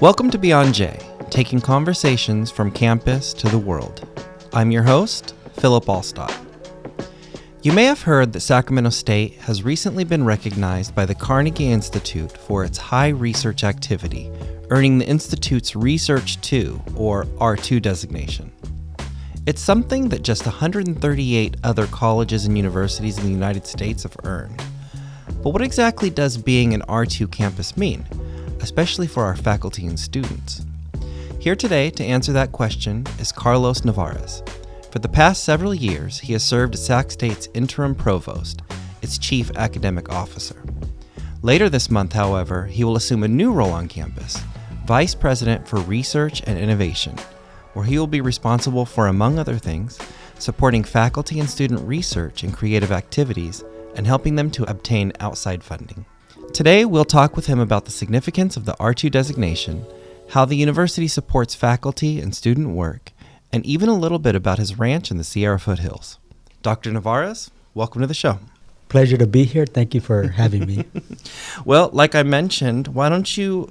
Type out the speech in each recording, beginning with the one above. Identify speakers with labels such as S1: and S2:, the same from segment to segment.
S1: Welcome to Beyond J, taking conversations from campus to the world. I'm your host, Philip Alstott. You may have heard that Sacramento State has recently been recognized by the Carnegie Institute for its high research activity, earning the Institute's Research 2, or R2 designation. It's something that just 138 other colleges and universities in the United States have earned. But what exactly does being an R2 campus mean, especially for our faculty and students? Here today to answer that question is Carlos Nevarez. For the past several years, he has served as Sac State's Interim Provost, its Chief Academic Officer. Later this month, however, he will assume a new role on campus, Vice President for Research and Innovation, where he will be responsible for, among other things, supporting faculty and student research and creative activities and helping them to obtain outside funding. Today, we'll talk with him about the significance of the R2 designation, how the university supports faculty and student work, and even a little bit about his ranch in the Sierra foothills. Dr. Nevarez, welcome to the show.
S2: Pleasure to be here. Thank you for having me.
S1: Well, like I mentioned, why don't you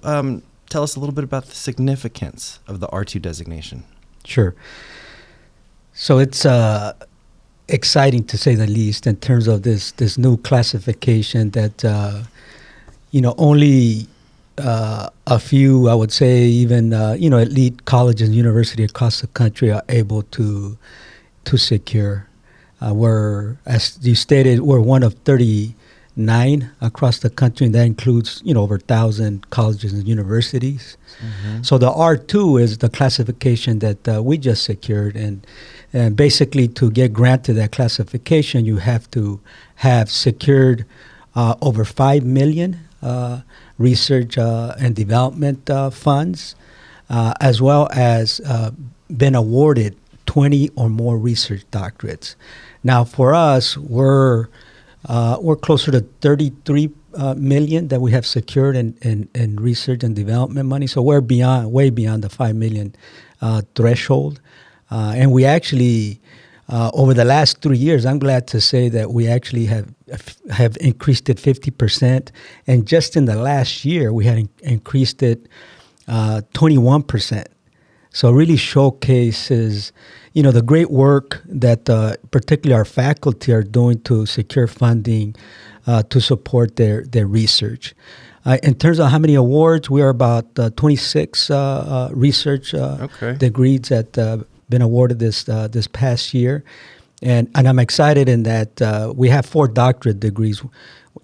S1: tell us a little bit about the significance of the R2 designation? Sure.
S2: So it's exciting to say the least in terms of this new classification that, only a few, I would say, even, elite colleges and universities across the country are able to secure. We're, as you stated, we're one of 39 across the country, and that includes, over 1,000 colleges and universities. Mm-hmm. So the R2 is the classification that we just secured, and basically to get granted that classification, you have to have secured over $5 million research and development funds, as well as been awarded 20 or more research doctorates. Now, for us, we're closer to 33 million that we have secured in research and development money. So we're way beyond the 5 million threshold. And we actually, over the last 3 years, I'm glad to say that we actually have increased it 50%. And just in the last year, we had increased it 21%. So it really showcases, the great work that particularly our faculty are doing to secure funding to support their research. In terms of how many awards, we are about 26 research degrees that been awarded this past year. And I'm excited in that we have 4 doctorate degrees,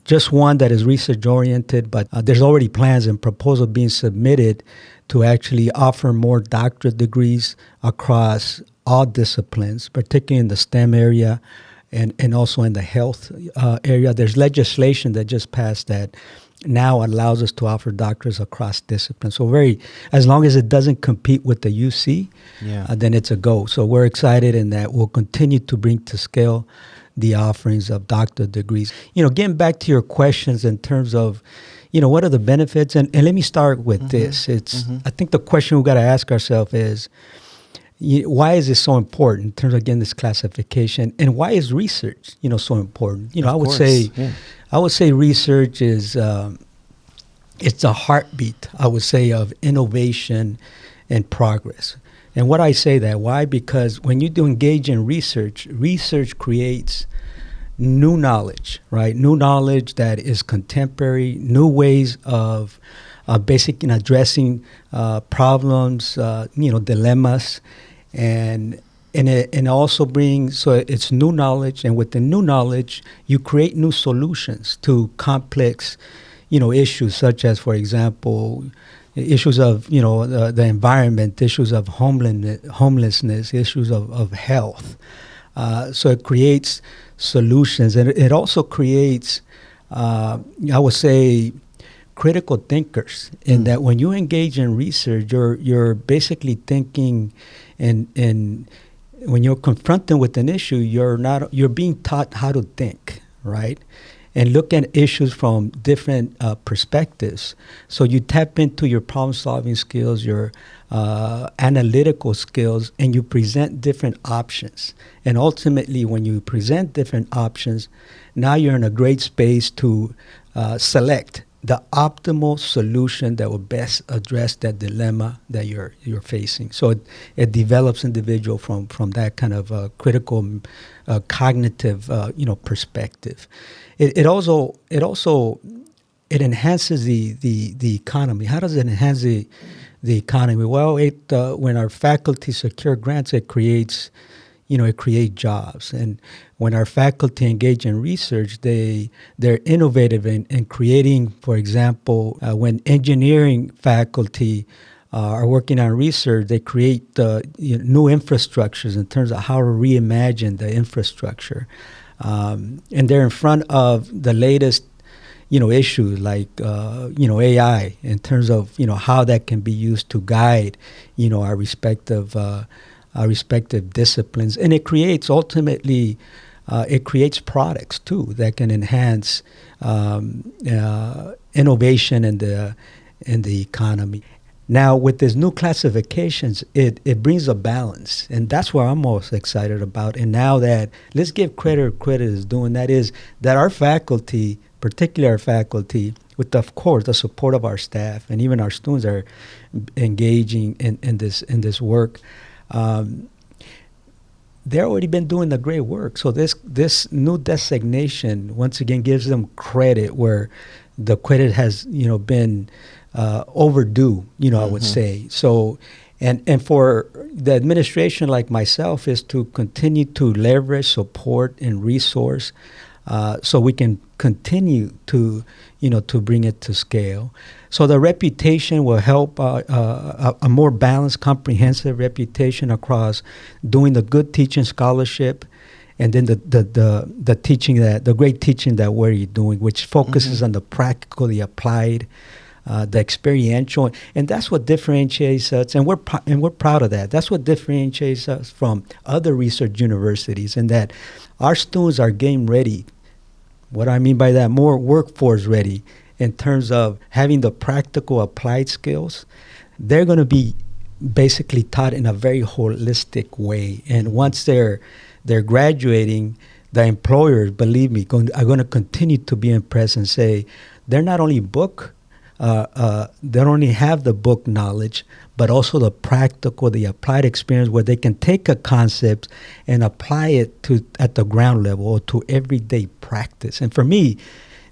S2: just one that is research-oriented, but there's already plans and proposals being submitted to actually offer more doctorate degrees across all disciplines, particularly in the STEM area and also in the health area. There's legislation that just passed that now allows us to offer doctors across disciplines. So as long as it doesn't compete with the UC, then it's a go. So we're excited in that we'll continue to bring to scale the offerings of doctorate degrees. Getting back to your questions in terms of, what are the benefits? And let me start with this. I think the question we've got to ask ourselves is, why is this so important in terms of getting this classification, and why is research, so important? I would say research is it's a heartbeat, I would say, of innovation and progress. And what I say that, why? Because when you do engage in research creates new knowledge, right? New knowledge that is contemporary, new ways of basically addressing problems, dilemmas, and it also brings, so it's new knowledge, and with the new knowledge, you create new solutions to complex, issues such as, for example, issues of, the environment, issues of homelessness, issues of health. So it creates solutions, and it also creates, I would say, critical thinkers, in that when you engage in research, you're basically thinking, and when you're confronted with an issue, you're being taught how to think, right? And look at issues from different perspectives. So you tap into your problem-solving skills, your analytical skills, and you present different options. And ultimately, when you present different options, now you're in a great space to select the optimal solution that will best address that dilemma that you're facing. So it develops individual from that kind of critical cognitive perspective. It also enhances the economy. How does it enhance the economy? Well, when our faculty secure grants, it creates jobs. And when our faculty engage in research, they're innovative in creating, for example, when engineering faculty are working on research, they create new infrastructures in terms of how to reimagine the infrastructure. And they're in front of the latest issues like AI in terms of how that can be used to guide our respective disciplines, and it creates ultimately products too that can enhance innovation in the economy. Now, with these new classifications, it brings a balance, and that's what I'm most excited about. And now that, let's give credit is doing, that is that our faculty, particularly our faculty, with of course the support of our staff and even our students are engaging in this work. They've already been doing the great work. So this new designation once again gives them credit where the credit has been overdue. I would say so. And for the administration like myself is to continue to leverage, support, and resource so we can continue to bring it to scale. So the reputation will help a more balanced, comprehensive reputation across doing the good teaching scholarship, and then the teaching the great teaching that we're doing, which focuses on the practical, the applied, the experiential, and that's what differentiates us. And we're proud of that. That's what differentiates us from other research universities, and that our students are game ready. What I mean by that, more workforce ready in terms of having the practical applied skills. They're going to be basically taught in a very holistic way. And once they're graduating, the employers, believe me, are going to continue to be impressed and say, they're not only they don't only have the book knowledge, but also the practical, the applied experience where they can take a concept and apply it at the ground level or to everyday practice. And for me,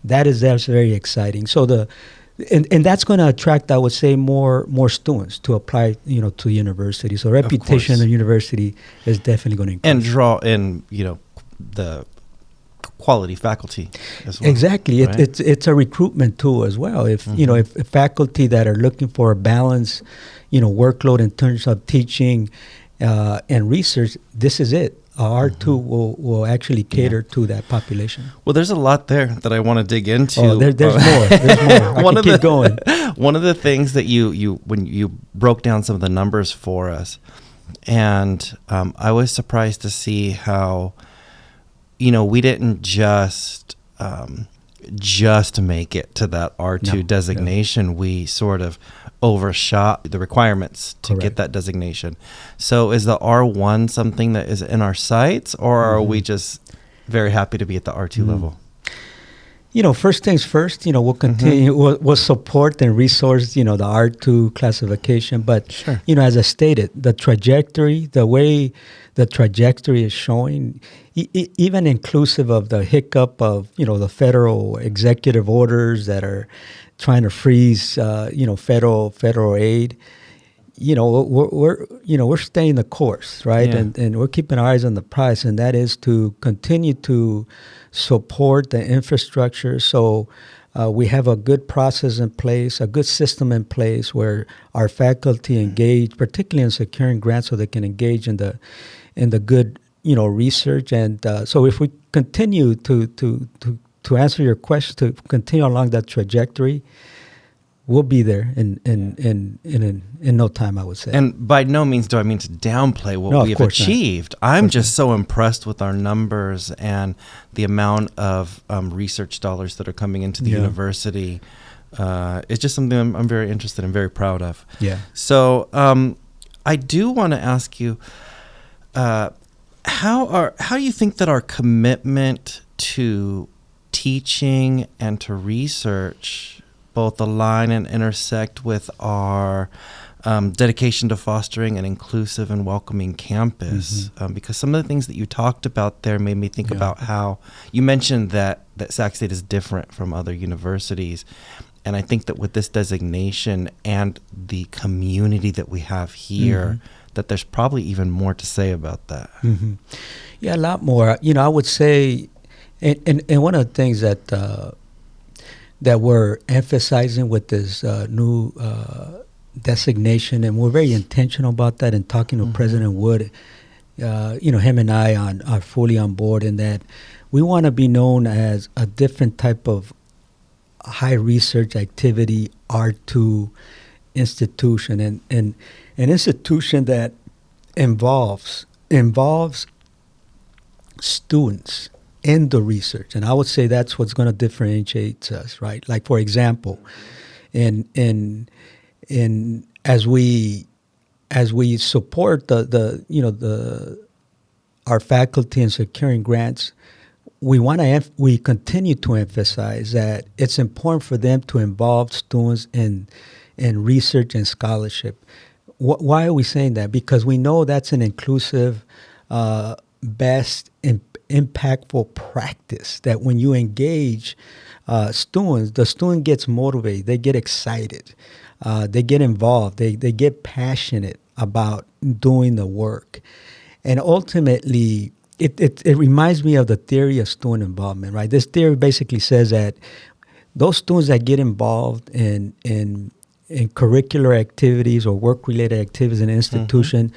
S2: that's very exciting. So and that's going to attract, I would say, more students to apply, to university. So reputation of the university is definitely going to increase.
S1: And draw in, the quality faculty as well.
S2: Exactly.
S1: Right?
S2: It's a recruitment tool as well. If if faculty that are looking for a balanced, workload in terms of teaching and research, this is it. Our tool will actually cater to that population.
S1: Well, there's a lot there that I want to dig into.
S2: Oh, there's more. There's more. I can keep going.
S1: One of the things that you when you broke down some of the numbers for us, and I was surprised to see how, we didn't just make it to that R2 designation. No. We sort of overshot the requirements to get that designation. So is the R1 something that is in our sights, or are we just very happy to be at the R2 level?
S2: First things first, we'll continue, we'll support and resource, the R2 classification. But, sure. As I stated, the trajectory, the way the trajectory is showing, even inclusive of the hiccup of, the federal executive orders that are trying to freeze, federal aid, we're staying the course, right? Yeah. And we're keeping our eyes on the prize, and that is to continue to support the infrastructure. So we have a good process in place, a good system in place where our faculty engage, particularly in securing grants, so they can engage in the good, research. And so if we continue to answer your question, to continue along that trajectory, we'll be there in no time, I would say.
S1: And by no means do I mean to downplay what we have achieved. I'm just so impressed with our numbers and the amount of research dollars that are coming into the university. It's just something I'm very interested and very proud of.
S2: Yeah.
S1: So I do want to ask you, how do you think that our commitment to teaching and to research both align and intersect with our dedication to fostering an inclusive and welcoming campus. Because some of the things that you talked about there made me think about how you mentioned that Sac State is different from other universities. And I think that with this designation and the community that we have here, that there's probably even more to say about that.
S2: Yeah, a lot more. I would say, and one of the things that that we're emphasizing with this new designation, and we're very intentional about that, and talking to President Wood, him and I are fully on board in that we want to be known as a different type of high research activity R2 institution, and an institution that involves students in the research. And I would say that's what's going to differentiate us, right? Like, for example, in as we support our faculty in securing grants, we continue to emphasize that it's important for them to involve students in research and scholarship. Why are we saying that? Because we know that's an inclusive, best, impactful practice, that when you engage students, the student gets motivated, they get excited, they get involved, they get passionate about doing the work. And ultimately, it reminds me of the theory of student involvement, right? This theory basically says that those students that get involved in curricular activities or work-related activities in an institution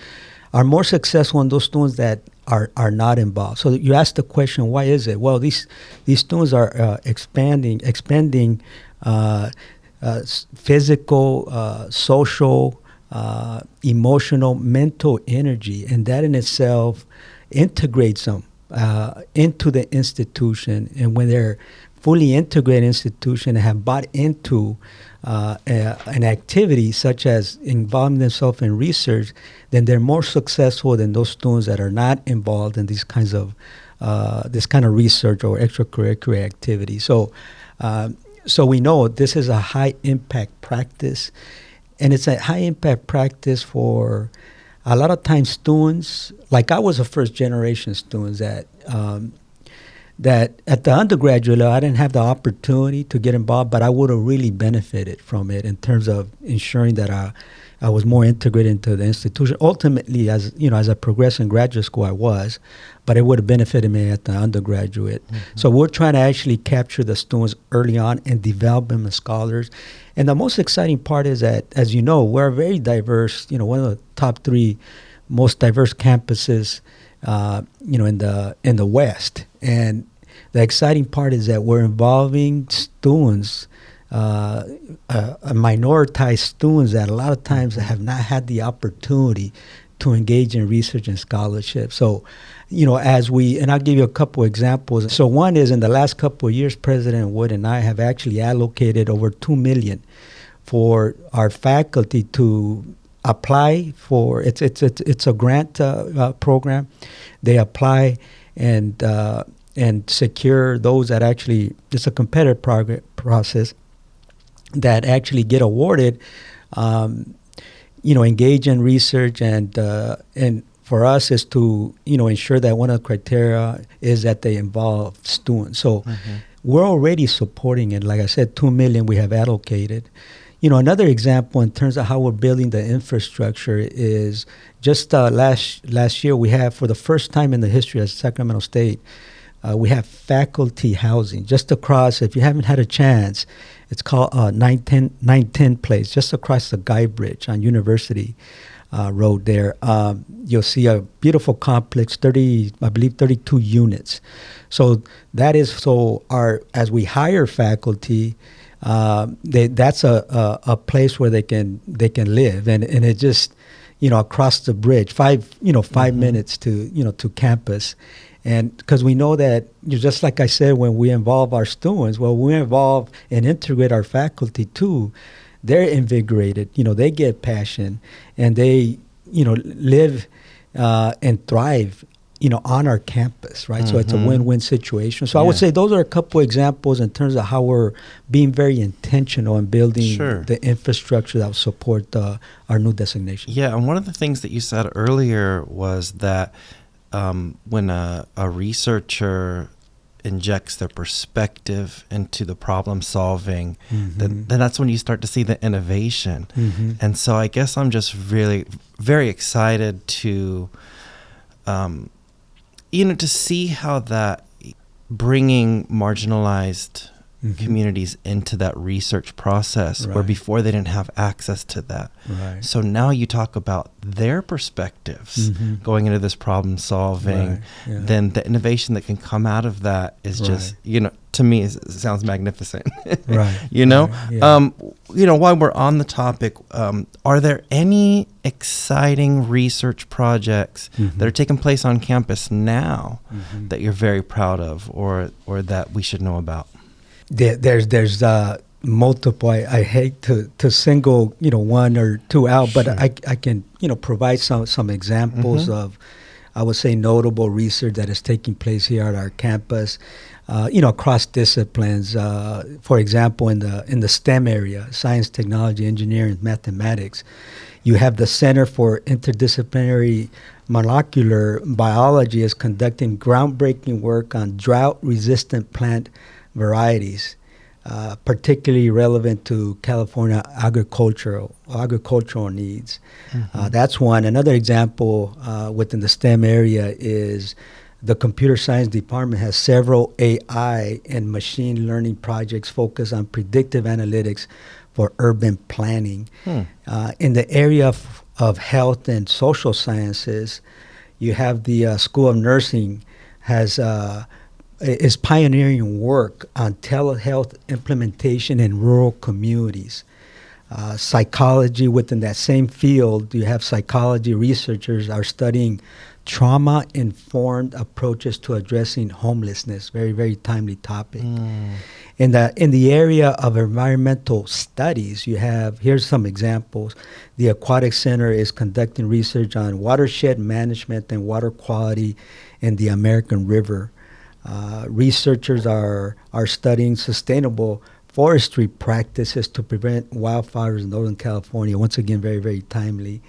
S2: are more successful than those students that are not involved. So you ask the question, why is it? Well, these students are expending physical, social, emotional, mental energy, and that in itself integrates them into the institution. And when they're fully integrated institution and have bought into an activity such as involving themselves in research, then they're more successful than those students that are not involved in these kinds of this kind of research or extracurricular activity. So we know this is a high impact practice, and it's a high impact practice for a lot of times students. Like, I was a first generation student that at the undergraduate level, I didn't have the opportunity to get involved, but I would have really benefited from it in terms of ensuring that I was more integrated into the institution. Ultimately, as I progressed in graduate school, I was, but it would have benefited me at the undergraduate. So we're trying to actually capture the students early on and develop them as scholars. And the most exciting part is that, as you know, we're very diverse. One of the top 3 most diverse campuses, in the West. And the exciting part is that we're involving students, minoritized students that a lot of times have not had the opportunity to engage in research and scholarship. So, and I'll give you a couple examples. So one is, in the last couple of years, President Wood and I have actually allocated over $2 million for our faculty to apply for. It's a grant program. They apply and secure those that actually, it's a competitive process, that actually get awarded, engage in research, and for us is to, ensure that one of the criteria is that they involve students. So we're already supporting it. Like I said, $2 million we have allocated. Another example in terms of how we're building the infrastructure is just last year we have, for the first time in the history of Sacramento State, we have faculty housing just across. If you haven't had a chance, it's called 910 Place, just across the Guy Bridge on University Road there. You'll see a beautiful complex, 32 units. So that is, as we hire faculty, that's a place where they can live, and it just, across the bridge, 5 minutes to campus. And because we know that, just like I said, when we involve our students, we involve and integrate our faculty too, they're invigorated, they get passion, and they, live and thrive on our campus, right? So it's a win-win situation. So I would say those are a couple examples in terms of how we're being very intentional in building the infrastructure that will support our new designation.
S1: Yeah, and one of the things that you said earlier was that when a researcher injects their perspective into the problem solving, then that's when you start to see the innovation. And so I guess I'm just really very excited to to see how that bringing marginalized communities into that research process where before they didn't have access to that. So now you talk about their perspectives going into this problem solving, then the innovation that can come out of that is just, to me, it sounds magnificent. While we're on the topic, are there any exciting research projects that are taking place on campus now that you're very proud of or that we should know about?
S2: There's multiple. I hate to single one or two out, but I can provide some examples of, I would say, notable research that is taking place here at our campus, across disciplines. For example, in the STEM area, science, technology, engineering, mathematics, you have the Center for Interdisciplinary Molecular Biology is conducting groundbreaking work on drought-resistant plant varieties, particularly relevant to California agricultural needs. That's one. Another example within the STEM area is the computer science department has several AI and machine learning projects focused on predictive analytics for urban planning. In the area of health and social sciences, you have the School of Nursing is pioneering work on telehealth implementation in rural communities. Psychology, within that same field, you have psychology researchers are studying trauma-informed approaches to addressing homelessness. Very, very timely topic. In the area of environmental studies, here's some examples. The Aquatic Center is conducting research on watershed management and water quality in the American River. Researchers are studying sustainable forestry practices to prevent wildfires in Northern California. Once again, very, very timely.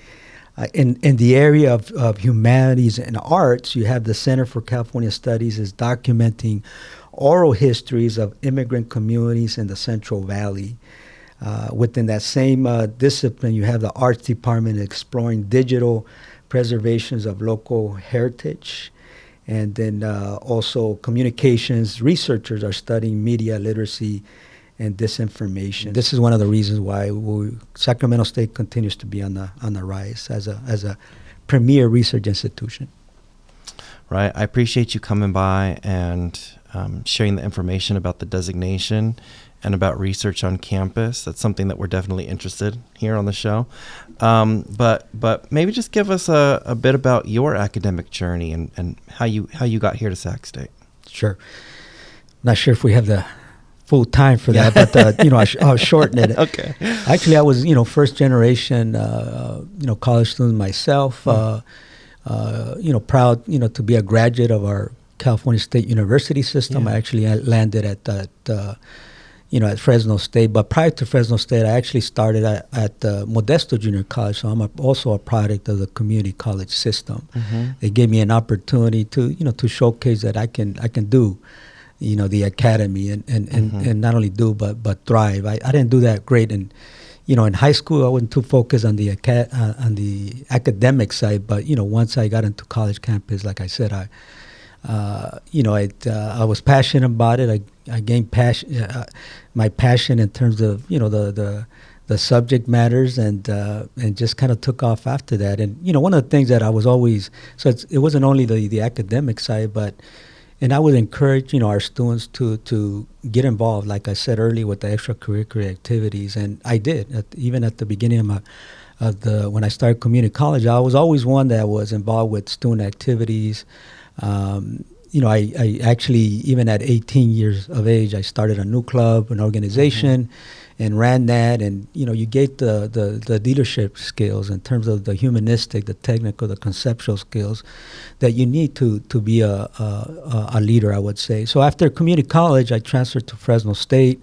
S2: In the area of humanities and arts, you have the Center for California Studies is documenting oral histories of immigrant communities in the Central Valley. Within that same discipline, you have the arts department exploring digital preservations of local heritage. And then also communications researchers are studying media literacy and disinformation. This is one of the reasons why Sacramento State continues to be on the rise as a premier research institution.
S1: Right. I appreciate you coming by and sharing the information about the designation and about research on campus. That's something that we're definitely interested here on the show. But maybe just give us a bit about your academic journey and how you got here to Sac State.
S2: Sure. Not sure if we have the full time for that, but I'll shorten it.
S1: Okay.
S2: Actually, I was first generation college student myself. Proud to be a graduate of our California State University system.
S1: Yeah.
S2: I actually landed at Fresno State. But prior to Fresno State, I actually started at Modesto Junior College. So I'm also a product of the community college system. They gave me an opportunity to showcase that I can do, the academy and not only do but thrive. I didn't do that great in high school. I wasn't too focused on the academic side. But once I got into college campus, like I said, I was passionate about it. I gained my passion in terms of the subject matters and just kind of took off after that. And one of the things that I was always it wasn't only the academic side, and I would encourage our students to get involved, like I said earlier, with the extracurricular activities, and I did. Even at the beginning when I started community college, I was always one that was involved with student activities. I actually, even at 18 years of age, I started a new club, an organization, and ran that, and you get the leadership skills in terms of the humanistic, the technical, the conceptual skills that you need to be a leader, I would say. So after community college, I transferred to Fresno State,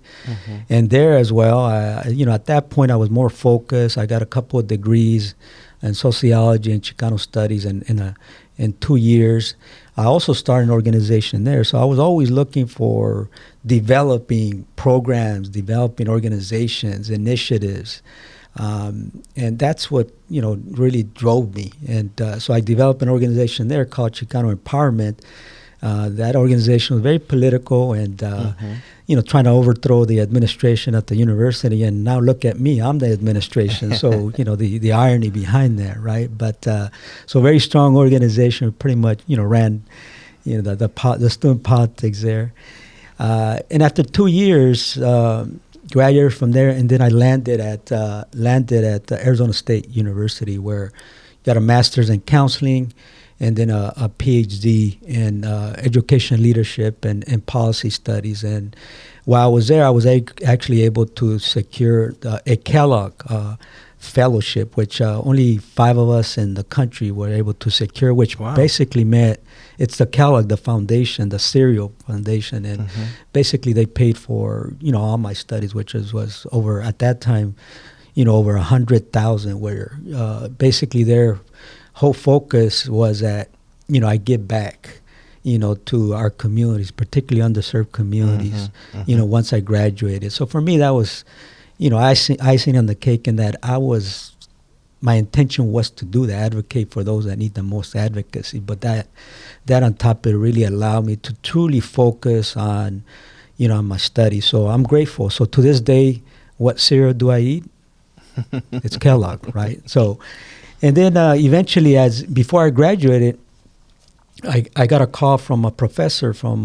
S2: and there as well, at that point I was more focused. I got a couple of degrees in sociology and Chicano studies in 2 years. I also started an organization there, so I was always looking for developing programs, developing organizations, initiatives, and that's what really drove me. And so I developed an organization there called Chicano Empowerment. That organization was very political and trying to overthrow the administration at the university. And now look at me, I'm the administration. So the irony behind that, right? But so very strong organization. Pretty much ran the student politics there. And after 2 years, graduated from there, and then I landed at Arizona State University, where got a master's in counseling, and then a PhD in education leadership and policy studies. And while I was there, I was actually able to secure a Kellogg fellowship, which only 5 of us in the country were able to secure, which basically meant it's the Kellogg, the foundation, the cereal foundation. And basically they paid for, all my studies, which was over, at that time, over 100,000, where basically their whole focus was that, I give back, to our communities, particularly underserved communities, once I graduated. So for me, that was, icing on the cake, in that my intention was to do that, advocate for those that need the most advocacy. But that on top of it really allowed me to truly focus on, on my studies. So I'm grateful. So to this day, what cereal do I eat? It's Kellogg, right? So, and then eventually, before I graduated, I got a call from a professor from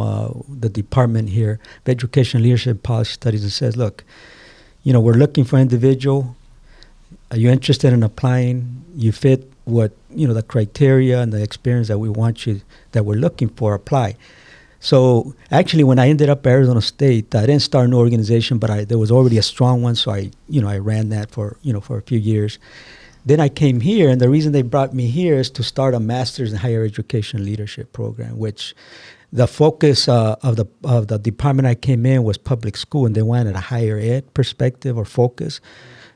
S2: the department here of Education, Leadership, and Policy Studies, that says, look, we're looking for an individual. Are you interested in applying? You fit what, the criteria and the experience that we're looking for, apply. So actually, when I ended up at Arizona State, I didn't start an organization, but there was already a strong one. So I ran that for a few years. Then I came here, and the reason they brought me here is to start a master's in higher education leadership program, which the focus of the department I came in was public school, and they wanted a higher ed perspective or focus.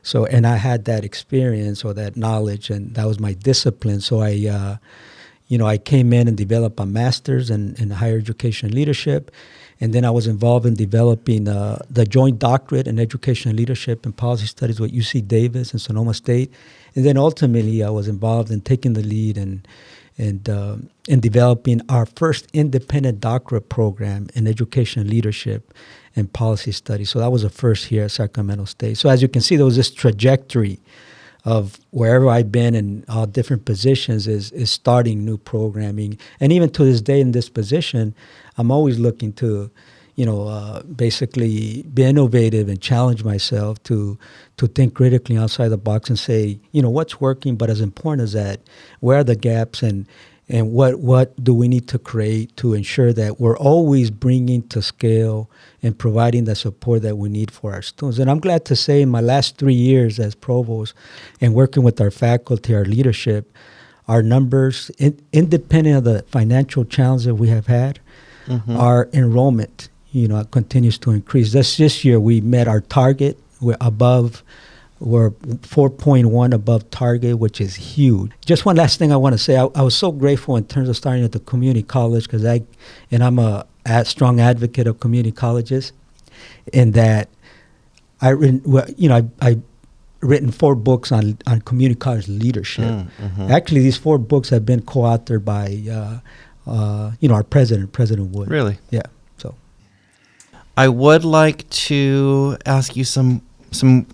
S2: So, and I had that experience or that knowledge, and that was my discipline. So I came in and developed a master's in higher education leadership. And then I was involved in developing the joint doctorate in education leadership and policy studies with UC Davis and Sonoma State. And then ultimately I was involved in taking the lead and in developing our first independent doctorate program in education leadership and policy studies. So that was a first here at Sacramento State. So as you can see, there was this trajectory of wherever I've been in all different positions is starting new programming. And even to this day in this position, I'm always looking to, basically be innovative and challenge myself to think critically outside the box and say, what's working, but as important as that, where are the gaps and what do we need to create to ensure that we're always bringing to scale and providing the support that we need for our students. And I'm glad to say in my last 3 years as provost and working with our faculty, our leadership, our numbers, independent of the financial challenges that we have had, our enrollment, continues to increase. This year we met our target. We're 4.1 above target, which is huge. Just one last thing I want to say. I was so grateful in terms of starting at the community college because I'm a strong advocate of community colleges, in that I've written 4 books on community college leadership. Actually, these 4 books have been co-authored by our President Wood.
S1: Really?
S2: Yeah. So
S1: I would like to ask you some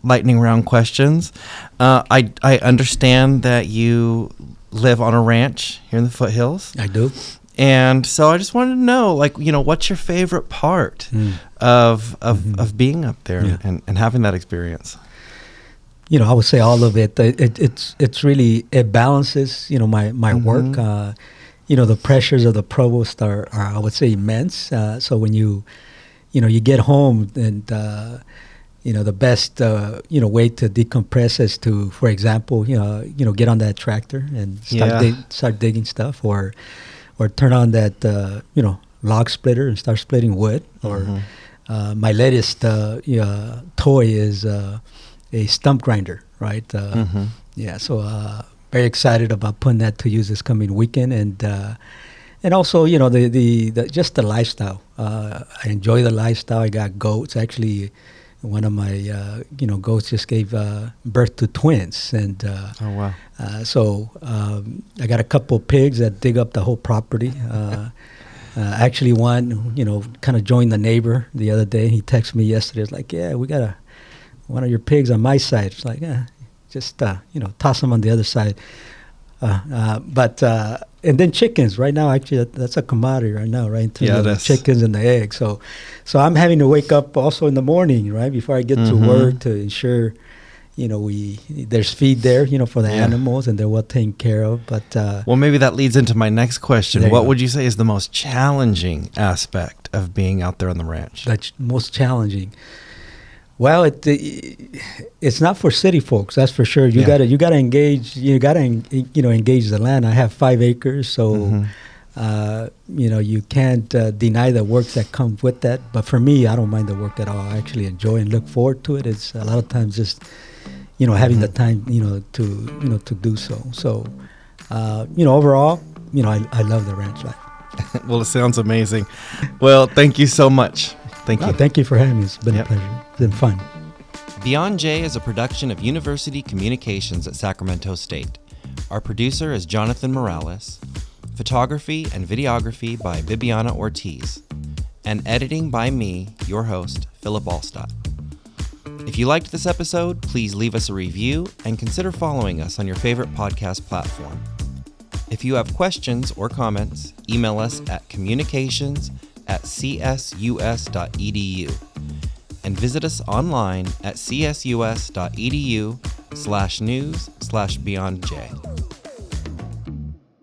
S1: lightning round questions. I understand that you live on a ranch here in the foothills.
S2: I do.
S1: And so I just wanted to know, what's your favorite part of being up there and having that experience?
S2: I would say all of it. It's really, it balances, my work. The pressures of the provost are I would say immense. So when you get home and the best way to decompress is to, for example, get on that tractor and start digging stuff, or turn on that log splitter and start splitting wood. Or my latest toy is a stump grinder, right? Yeah, so very excited about putting that to use this coming weekend, and also the just the lifestyle. I enjoy the lifestyle. I got goats. Actually, one of my goats just gave birth to twins, and
S1: oh wow!
S2: So I got a couple pigs that dig up the whole property. Actually, one kind of joined the neighbor the other day. He texted me yesterday. It's like, yeah, we got one of your pigs on my side. It's like, yeah, just toss them on the other side. And then chickens right now, actually, that's a commodity right now, right? The chickens and the eggs. So I'm having to wake up also in the morning, right, before I get to work, to ensure, there's feed there, for the animals, and they're well taken care of. But
S1: well, maybe that leads into my next question. What would you say is the most challenging aspect of being out there on the ranch?
S2: That's most challenging. Well, it's not for city folks, that's for sure. You gotta engage. You gotta engage the land. I have 5 acres, so you can't deny the work that comes with that. But for me, I don't mind the work at all. I actually enjoy and look forward to it. It's a lot of times just having the time to do so. So overall, I love the ranch life.
S1: Well, it sounds amazing. Well, thank you so much. Thank you.
S2: Thank you for having me. It's been a pleasure. It's been fun.
S1: Beyond J is a production of University Communications at Sacramento State. Our producer is Jonathan Morales. Photography and videography by Bibiana Ortiz. And editing by me, your host, Philip Allstott. If you liked this episode, please leave us a review and consider following us on your favorite podcast platform. If you have questions or comments, email us at communications@csus.edu and visit us online at csus.edu/news/beyondj.